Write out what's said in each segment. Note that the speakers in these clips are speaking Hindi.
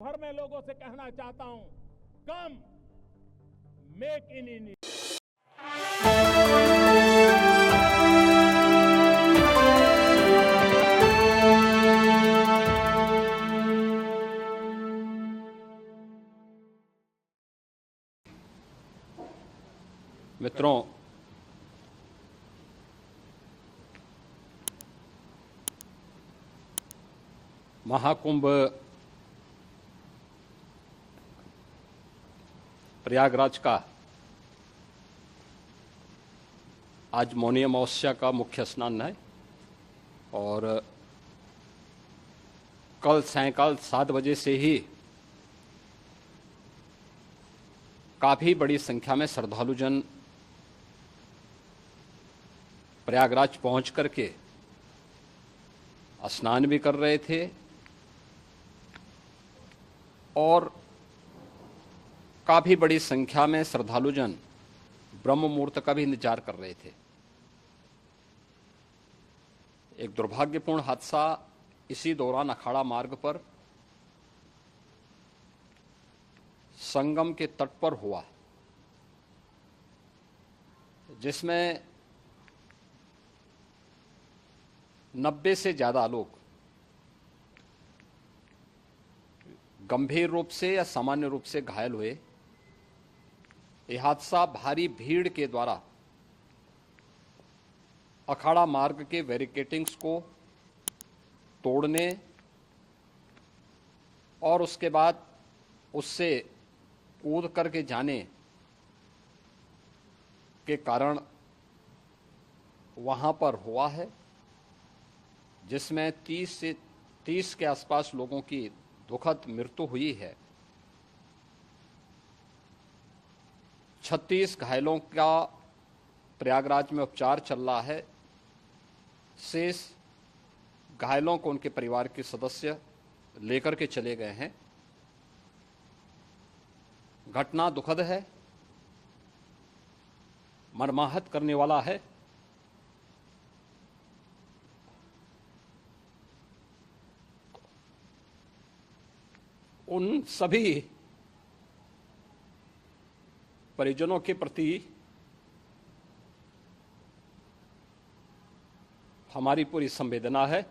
भर में लोगों से कहना चाहता हूं, कम मेक इन इंडिया। मित्रों, महाकुंभ प्रयागराज का आज मौनी अमावस्या का मुख्य स्नान है और कल सायंकाल 7 बजे से ही काफी बड़ी संख्या में श्रद्धालुजन प्रयागराज पहुंच करके स्नान भी कर रहे थे और काफी बड़ी संख्या में श्रद्धालुजन ब्रह्म मुहूर्त का भी इंतजार कर रहे थे। एक दुर्भाग्यपूर्ण हादसा इसी दौरान अखाड़ा मार्ग पर संगम के तट पर हुआ, जिसमें 90 से ज्यादा लोग गंभीर रूप से या सामान्य रूप से घायल हुए। यह हादसा भारी भीड़ के द्वारा अखाड़ा मार्ग के बैरिकेडिंग्स को तोड़ने और उसके बाद उससे कूद करके जाने के कारण वहां पर हुआ है, जिसमें 30 के आसपास लोगों की दुखद मृत्यु हुई है। 36 घायलों का प्रयागराज में उपचार चल रहा है। शेष घायलों को उनके परिवार के सदस्य लेकर के चले गए हैं। घटना दुखद है, मर्माहत करने वाला है। उन सभी परिजनों के प्रति हमारी पूरी संवेदना है।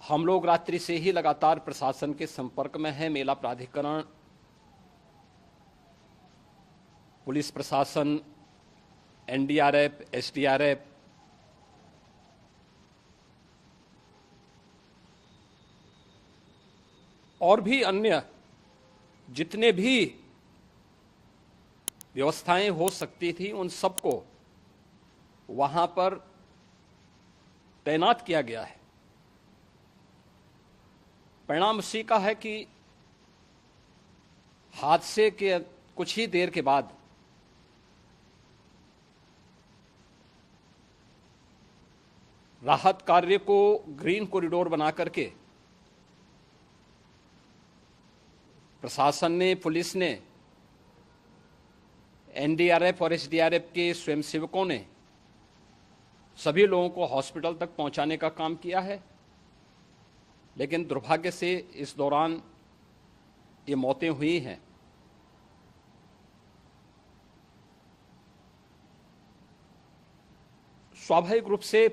हम लोग रात्रि से ही लगातार प्रशासन के संपर्क में हैं। मेला प्राधिकरण, पुलिस प्रशासन, एनडीआरएफ, एसडीआरएफ, और भी अन्य जितने भी व्यवस्थाएं हो सकती थी उन सबको वहां पर तैनात किया गया है। परिणाम उसी का है कि हादसे के कुछ ही देर के बाद राहत कार्य को ग्रीन कॉरिडोर बना करके प्रशासन ने, पुलिस ने, एनडीआरएफ और एसडीआरएफ के स्वयंसेवकों ने सभी लोगों को हॉस्पिटल तक पहुंचाने का काम किया है। लेकिन दुर्भाग्य से इस दौरान ये मौतें हुई हैं। स्वाभाविक रूप से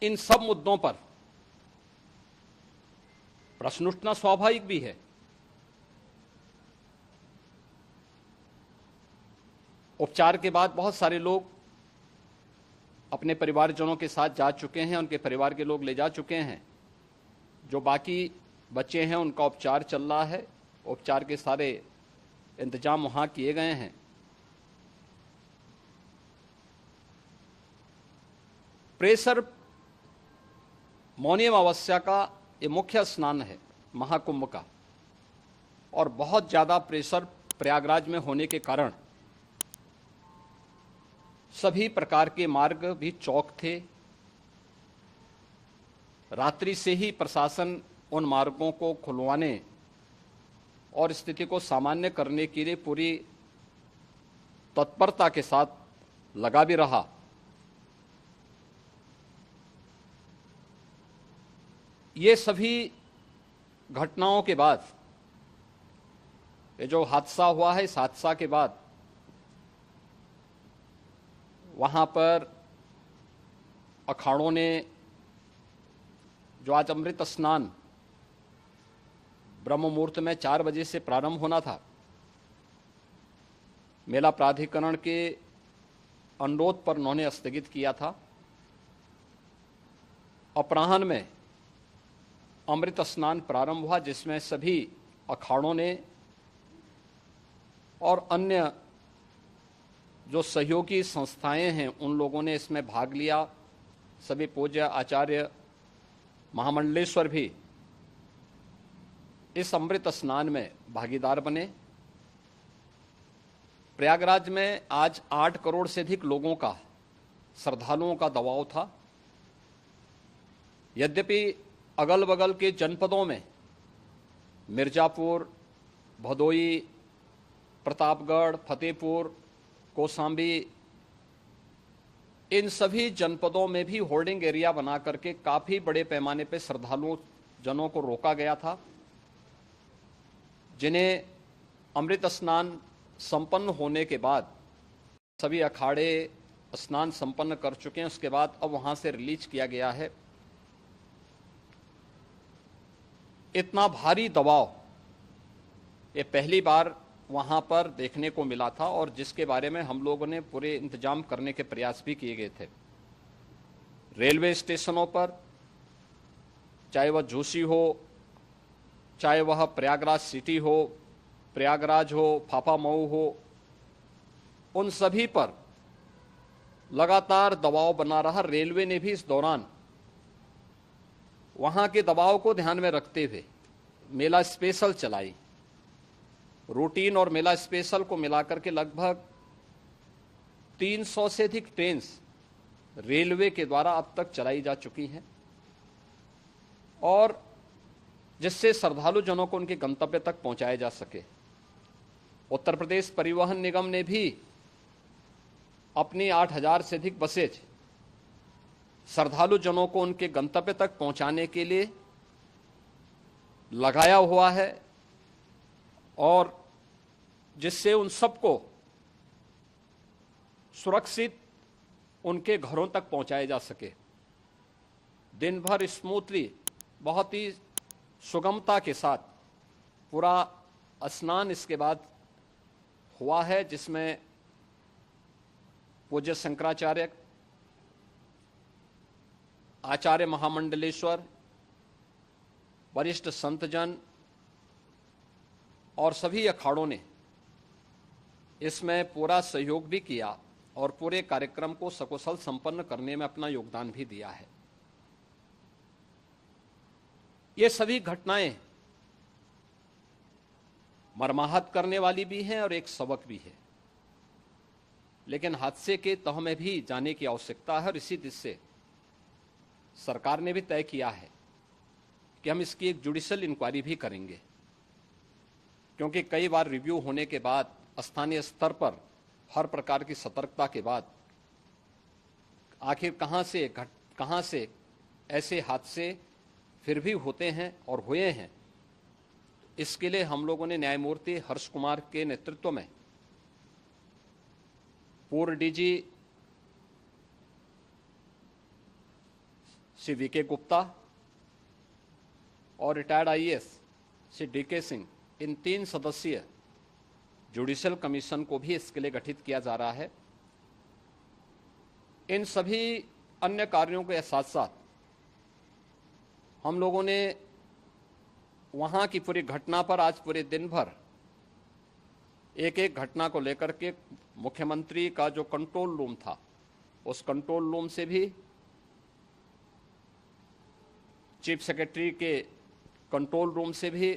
इन सब मुद्दों पर प्रश्न उठना स्वाभाविक भी है। उपचार के बाद बहुत सारे लोग अपने परिवारजनों के साथ जा चुके हैं, उनके परिवार के लोग ले जा चुके हैं। जो बाकी बच्चे हैं उनका उपचार चल रहा है। उपचार के सारे इंतजाम वहां किए गए हैं। प्रेशर मौनी अमावस्या का ये मुख्य स्नान है महाकुंभ का, और बहुत ज्यादा प्रेशर प्रयागराज में होने के कारण सभी प्रकार के मार्ग भी चौक थे। रात्रि से ही प्रशासन उन मार्गों को खुलवाने और स्थिति को सामान्य करने के लिए पूरी तत्परता के साथ लगा भी रहा। ये सभी घटनाओं के बाद, ये जो हादसा हुआ है, इस हादसा के बाद वहां पर अखाड़ों ने जो आज अमृत स्नान ब्रह्म मुहूर्त में 4 बजे से प्रारंभ होना था, मेला प्राधिकरण के अनुरोध पर उन्होंने स्थगित किया था। अपराह्न में अमृत स्नान प्रारंभ हुआ, जिसमें सभी अखाड़ों ने और अन्य जो सहयोगी संस्थाएं हैं उन लोगों ने इसमें भाग लिया। सभी पूज्य आचार्य महामंडलेश्वर भी इस अमृत स्नान में भागीदार बने। प्रयागराज में आज 8 करोड़ से अधिक लोगों का, श्रद्धालुओं का दबाव था। यद्यपि अगल बगल के जनपदों में मिर्जापुर, भदोई, प्रतापगढ़, फतेहपुर, कौशाम्बी, इन सभी जनपदों में भी होर्डिंग एरिया बना करके काफी बड़े पैमाने पर श्रद्धालुओं जनों को रोका गया था, जिन्हें अमृत स्नान संपन्न होने के बाद, सभी अखाड़े स्नान संपन्न कर चुके हैं, उसके बाद अब वहां से रिलीज किया गया है। इतना भारी दबाव ये पहली बार वहां पर देखने को मिला था, और जिसके बारे में हम लोगों ने पूरे इंतजाम करने के प्रयास भी किए गए थे। रेलवे स्टेशनों पर, चाहे वह झूसी हो, चाहे वह प्रयागराज सिटी हो, प्रयागराज हो, फाफामऊ हो, उन सभी पर लगातार दबाव बना रहा। रेलवे ने भी इस दौरान वहां के दबाव को ध्यान में रखते हुए मेला स्पेशल चलाई। रूटीन और मेला स्पेशल को मिलाकर के लगभग 300 से अधिक ट्रेन रेलवे के द्वारा अब तक चलाई जा चुकी हैं, और जिससे श्रद्धालु जनों को उनके गंतव्य तक पहुंचाया जा सके। उत्तर प्रदेश परिवहन निगम ने भी अपनी 8000 से अधिक बसेज श्रद्धालु जनों को उनके गंतव्य तक पहुंचाने के लिए लगाया हुआ है, और जिससे उन सबको सुरक्षित उनके घरों तक पहुंचाया जा सके। दिन भर स्मूथली, बहुत ही सुगमता के साथ पूरा स्नान इसके बाद हुआ है, जिसमें पूज्य शंकराचार्य, आचार्य महामंडलेश्वर, वरिष्ठ संतजन और सभी अखाड़ों ने इसमें पूरा सहयोग भी किया और पूरे कार्यक्रम को सकुशल संपन्न करने में अपना योगदान भी दिया है। ये सभी घटनाएं मर्माहत करने वाली भी हैं और एक सबक भी है, लेकिन हादसे के तह में भी जाने की आवश्यकता है, और इसी दिशा से सरकार ने भी तय किया है कि हम इसकी एक जुडिशियल इंक्वायरी भी करेंगे, क्योंकि कई बार रिव्यू होने के बाद स्थानीय स्तर पर हर प्रकार की सतर्कता के बाद आखिर कहां से ऐसे हादसे फिर भी होते हैं और हुए हैं। इसके लिए हम लोगों ने न्यायमूर्ति हर्ष कुमार के नेतृत्व में पूर्व डीजी श्री वीके गुप्ता और retired IAS Shri DK Singh, इन 3 सदस्यीय जुडिशियल कमीशन को भी इसके लिए गठित किया जा रहा है। इन सभी अन्य कार्यों के साथ साथ हम लोगों ने वहां की पूरी घटना पर आज पूरे दिन भर एक एक घटना को लेकर के मुख्यमंत्री का जो कंट्रोल रूम था, उस कंट्रोल रूम से भी, चीफ सेक्रेटरी के कंट्रोल रूम से भी,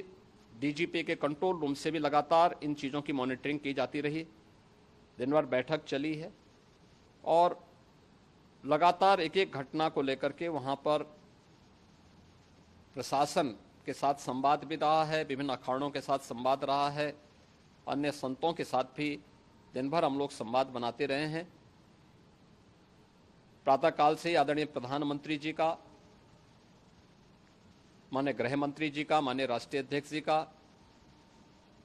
डीजीपी के कंट्रोल रूम से भी लगातार इन चीज़ों की मॉनिटरिंग की जाती रही। दिन भर बैठक चली है और लगातार एक एक घटना को लेकर के वहाँ पर प्रशासन के साथ संवाद भी रहा है, विभिन्न अखाड़ों के साथ संवाद रहा है, अन्य संतों के साथ भी दिन भर हम लोग संवाद बनाते रहे हैं। प्रातःकाल से आदरणीय प्रधानमंत्री जी का माननीय गृह मंत्री जी का, माननीय राष्ट्रीय अध्यक्ष जी का,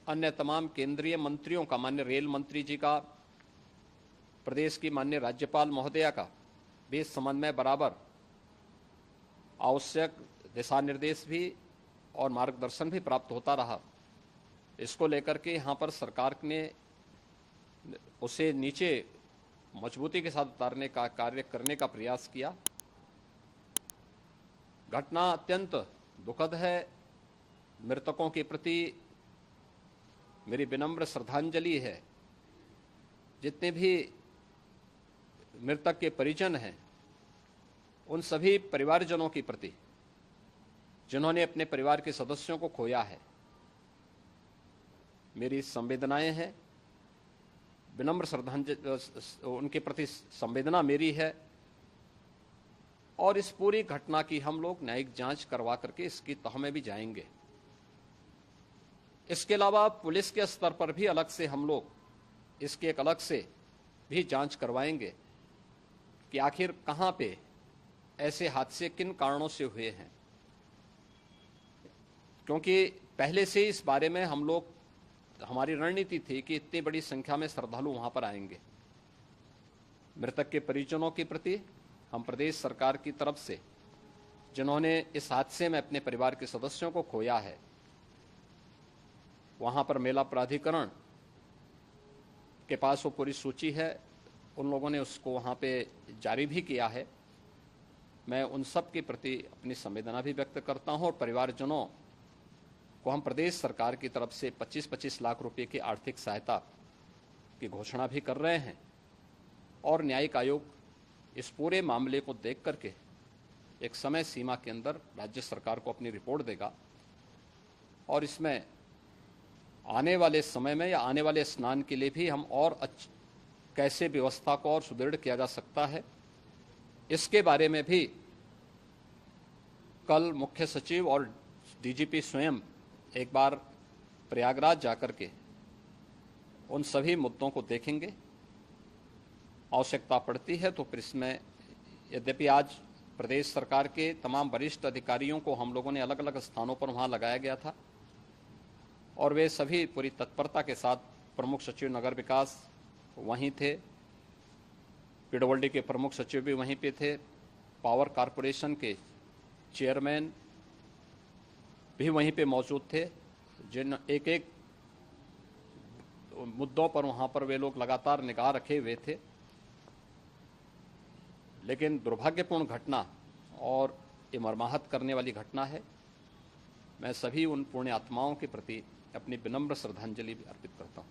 अन्य तमाम केंद्रीय मंत्रियों का, माननीय रेल मंत्री जी का, प्रदेश की माननीय राज्यपाल महोदया का भी इस संबंध में बराबर आवश्यक दिशा निर्देश भी और मार्गदर्शन भी प्राप्त होता रहा। इसको लेकर के यहाँ पर सरकार ने उसे नीचे मजबूती के साथ उतारने का कार्य करने का प्रयास किया। घटना अत्यंत दुखद है। मृतकों के प्रति मेरी विनम्र श्रद्धांजलि है। जितने भी मृतक के परिजन हैं, उन सभी परिवारजनों के प्रति जिन्होंने अपने परिवार के सदस्यों को खोया है, मेरी संवेदनाएं हैं। विनम्र श्रद्धांजलि उनके प्रति संवेदना मेरी है और इस पूरी घटना की हम लोग न्यायिक जांच करवा करके इसकी तह में भी जाएंगे। इसके अलावा पुलिस के स्तर पर भी अलग से हम लोग इसके एक अलग से भी जांच करवाएंगे कि आखिर कहां पे ऐसे हादसे किन कारणों से हुए हैं, क्योंकि पहले से इस बारे में हम लोग, हमारी रणनीति थी कि इतनी बड़ी संख्या में श्रद्धालु वहां पर आएंगे। मृतक के परिजनों के प्रति हम प्रदेश सरकार की तरफ से, जिन्होंने इस हादसे में अपने परिवार के सदस्यों को खोया है, वहां पर मेला प्राधिकरण के पास वो पूरी सूची है, उन लोगों ने उसको वहां पे जारी भी किया है। मैं उन सब के प्रति अपनी संवेदना भी व्यक्त करता हूं और परिवारजनों को हम प्रदेश सरकार की तरफ से 25-25 लाख रुपए की आर्थिक सहायता की घोषणा भी कर रहे हैं और न्यायिक आयोग इस पूरे मामले को देख करके एक समय सीमा के अंदर राज्य सरकार को अपनी रिपोर्ट देगा और इसमें आने वाले समय में या आने वाले स्नान के लिए भी हम और कैसे व्यवस्था को और सुदृढ़ किया जा सकता है, इसके बारे में भी कल मुख्य सचिव और डीजीपी स्वयं एक बार प्रयागराज जाकर के उन सभी मुद्दों को देखेंगे। आवश्यकता पड़ती है तो फिर इसमें, यद्यपि आज प्रदेश सरकार के तमाम वरिष्ठ अधिकारियों को हम लोगों ने अलग अलग स्थानों पर वहां लगाया गया था और वे सभी पूरी तत्परता के साथ, प्रमुख सचिव नगर विकास वहीं थे, पीडब्ल्यूडी के प्रमुख सचिव भी वहीं पे थे, पावर कारपोरेशन के चेयरमैन भी वहीं पे मौजूद थे, जिन एक एक मुद्दों पर वहां पर वे लोग लगातार निगाह रखे हुए थे। लेकिन दुर्भाग्यपूर्ण घटना और ये मर्माहत करने वाली घटना है। मैं सभी उन पुण्य आत्माओं के प्रति अपनी विनम्र श्रद्धांजलि भी अर्पित करता हूं।